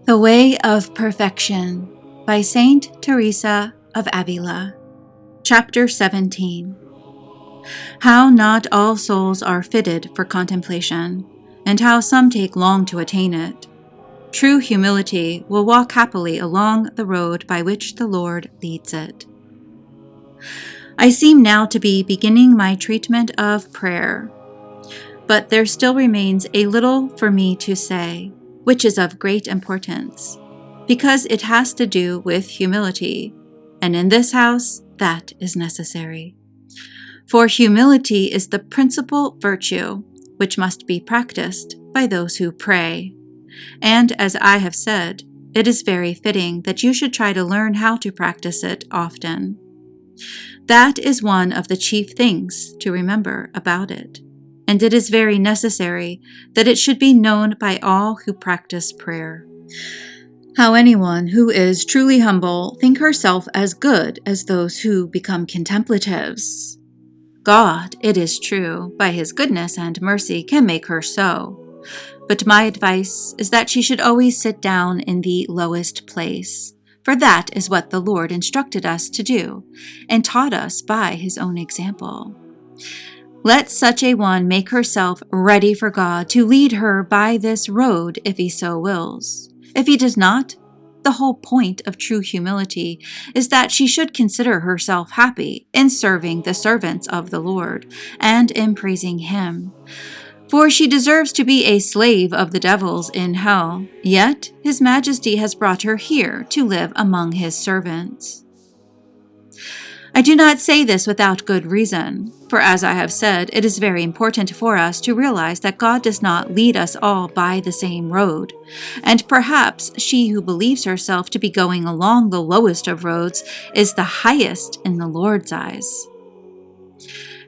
The Way of Perfection by Saint Teresa of Avila. Chapter 17. How not all souls are fitted for contemplation, and how some take long to attain it. True humility will walk happily along the road by which the Lord leads it. I seem now to be beginning my treatment of prayer, but there still remains a little for me to say, which is of great importance, because it has to do with humility, and in this house that is necessary. For humility is the principal virtue which must be practiced by those who pray, and as I have said, it is very fitting that you should try to learn how to practice it often. That is one of the chief things to remember about it. And it is very necessary that it should be known by all who practice prayer. How anyone who is truly humble think herself as good as those who become contemplatives. God, it is true, by his goodness and mercy can make her so. But my advice is that she should always sit down in the lowest place, for that is what the Lord instructed us to do, and taught us by his own example. Let such a one make herself ready for God to lead her by this road if he so wills. If he does not, the whole point of true humility is that she should consider herself happy in serving the servants of the Lord and in praising him. For she deserves to be a slave of the devils in hell, yet his majesty has brought her here to live among his servants. I do not say this without good reason, for as I have said, it is very important for us to realize that God does not lead us all by the same road, and perhaps she who believes herself to be going along the lowest of roads is the highest in the Lord's eyes.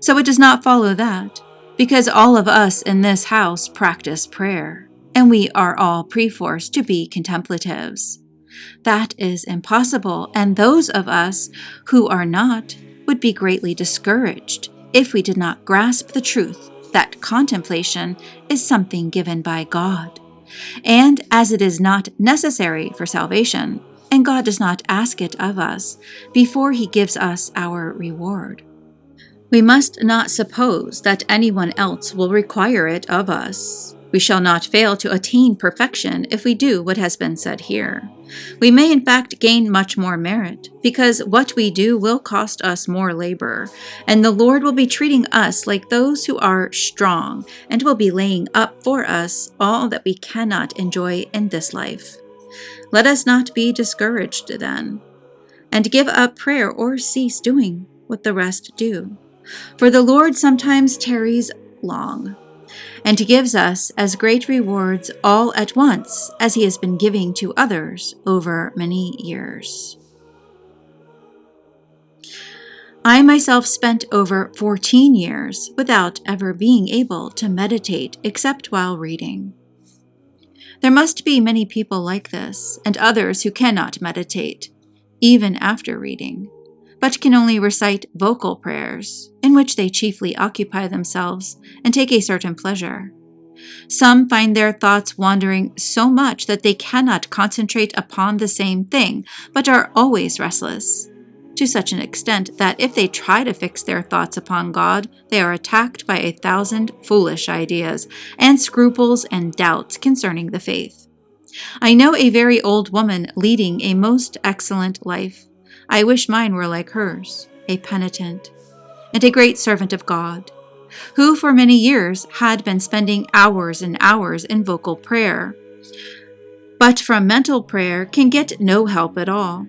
So it does not follow that, because all of us in this house practice prayer, and we are all perforce to be contemplatives. That is impossible, and those of us who are not would be greatly discouraged if we did not grasp the truth that contemplation is something given by God. And as it is not necessary for salvation, and God does not ask it of us before he gives us our reward, we must not suppose that anyone else will require it of us. We shall not fail to attain perfection if we do what has been said here. We may in fact gain much more merit, because what we do will cost us more labor, and the Lord will be treating us like those who are strong, and will be laying up for us all that we cannot enjoy in this life. Let us not be discouraged then, and give up prayer or cease doing what the rest do. For the Lord sometimes tarries long, and gives us as great rewards all at once as he has been giving to others over many years. I myself spent over 14 years without ever being able to meditate except while reading. There must be many people like this, and others who cannot meditate, even after reading, but can only recite vocal prayers, in which they chiefly occupy themselves and take a certain pleasure. Some find their thoughts wandering so much that they cannot concentrate upon the same thing, but are always restless, to such an extent that if they try to fix their thoughts upon God, they are attacked by 1,000 foolish ideas and scruples and doubts concerning the faith. I know a very old woman leading a most excellent life. I wish mine were like hers, a penitent, and a great servant of God, who for many years had been spending hours and hours in vocal prayer, but from mental prayer can get no help at all.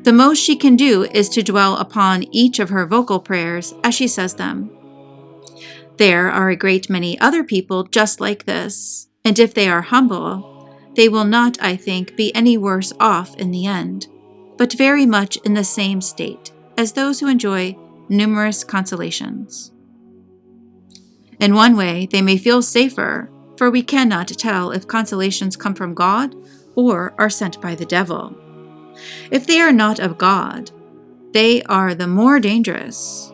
The most she can do is to dwell upon each of her vocal prayers as she says them. There are a great many other people just like this, and if they are humble, they will not, I think, be any worse off in the end, but very much in the same state as those who enjoy numerous consolations. In one way, they may feel safer, for we cannot tell if consolations come from God or are sent by the devil. If they are not of God, they are the more dangerous,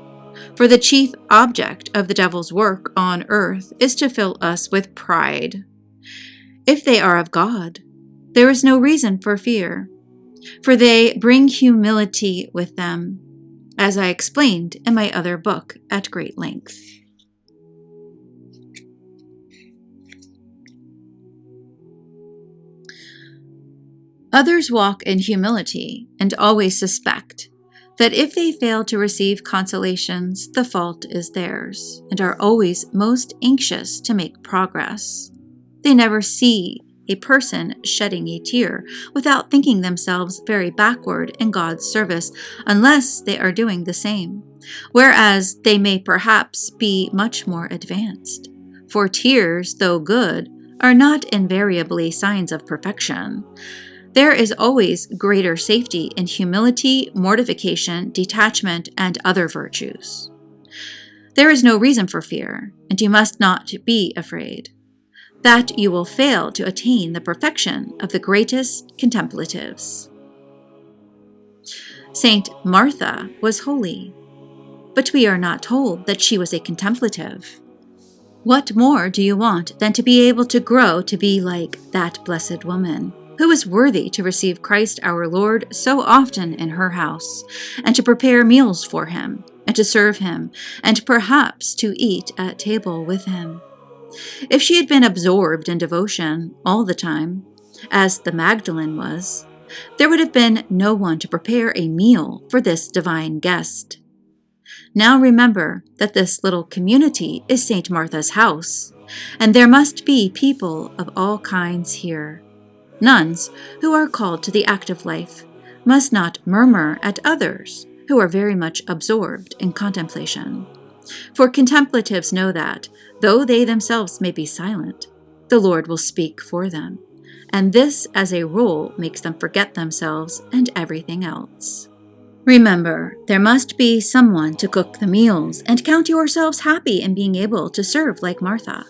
for the chief object of the devil's work on earth is to fill us with pride. If they are of God, There is no reason for fear, for they bring humility with them, as I explained in my other book at great length. Others walk in humility and always suspect that if they fail to receive consolations, the fault is theirs, and are always most anxious to make progress. They never see a person shedding a tear without thinking themselves very backward in God's service, unless they are doing the same, whereas they may perhaps be much more advanced. For tears, though good, are not invariably signs of perfection. There is always greater safety in humility, mortification, detachment, and other virtues. There is no reason for fear, and you must not be afraid that you will fail to attain the perfection of the greatest contemplatives. Saint Martha was holy, but we are not told that she was a contemplative. What more do you want than to be able to grow to be like that blessed woman, who is worthy to receive Christ our Lord so often in her house, and to prepare meals for him, and to serve him, and perhaps to eat at table with him? If she had been absorbed in devotion all the time, as the Magdalene was, there would have been no one to prepare a meal for this divine guest. Now remember that this little community is St. Martha's house, and there must be people of all kinds here. Nuns, who are called to the active life, must not murmur at others who are very much absorbed in contemplation. For contemplatives know that, though they themselves may be silent, the Lord will speak for them, and this as a rule makes them forget themselves and everything else. Remember, there must be someone to cook the meals, and count yourselves happy in being able to serve like Martha.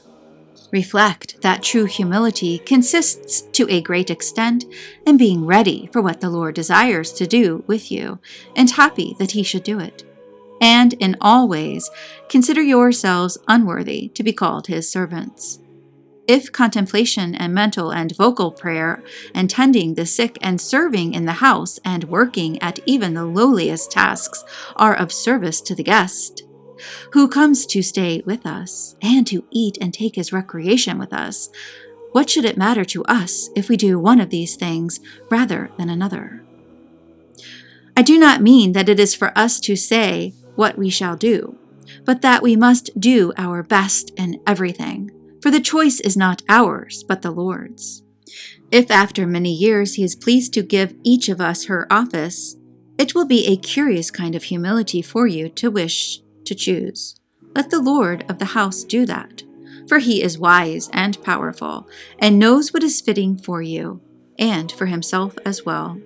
Reflect that true humility consists to a great extent in being ready for what the Lord desires to do with you, and happy that he should do it. And in all ways, consider yourselves unworthy to be called his servants. If contemplation and mental and vocal prayer, and tending the sick and serving in the house and working at even the lowliest tasks are of service to the guest, who comes to stay with us and to eat and take his recreation with us, what should it matter to us if we do one of these things rather than another? I do not mean that it is for us to say what we shall do, but that we must do our best in everything, for the choice is not ours, but the Lord's. If after many years he is pleased to give each of us her office, it will be a curious kind of humility for you to wish to choose. Let the Lord of the house do that, for he is wise and powerful, and knows what is fitting for you, and for himself as well.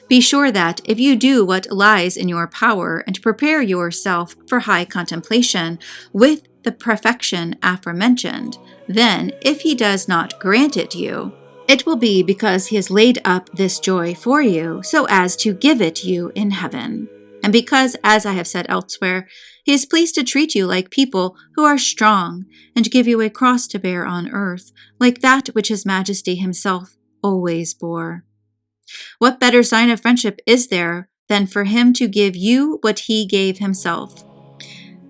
Be sure that if you do what lies in your power and prepare yourself for high contemplation with the perfection aforementioned, then, if he does not grant it you, it will be because he has laid up this joy for you so as to give it you in heaven. And because, as I have said elsewhere, he is pleased to treat you like people who are strong and give you a cross to bear on earth, like that which his majesty himself always bore. What better sign of friendship is there than for him to give you what he gave himself?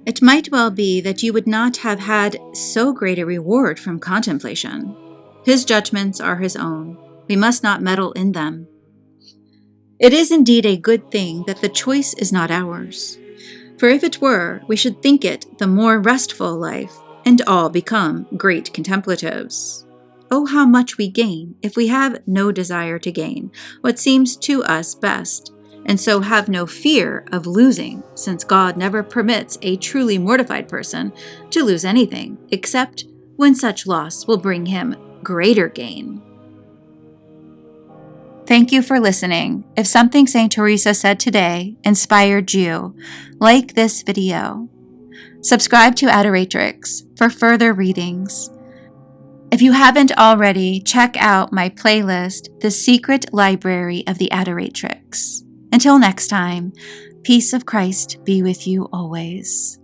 It might well be that you would not have had so great a reward from contemplation. His judgments are his own. We must not meddle in them. It is indeed a good thing that the choice is not ours. For if it were, we should think it the more restful life, and all become great contemplatives. Oh, how much we gain if we have no desire to gain what seems to us best, and so have no fear of losing, since God never permits a truly mortified person to lose anything, except when such loss will bring him greater gain. Thank you for listening. If something St. Teresa said today inspired you, like this video. Subscribe to Adoratrix for further readings. If you haven't already, check out my playlist, The Secret Library of the Adoratrix. Until next time, peace of Christ be with you always.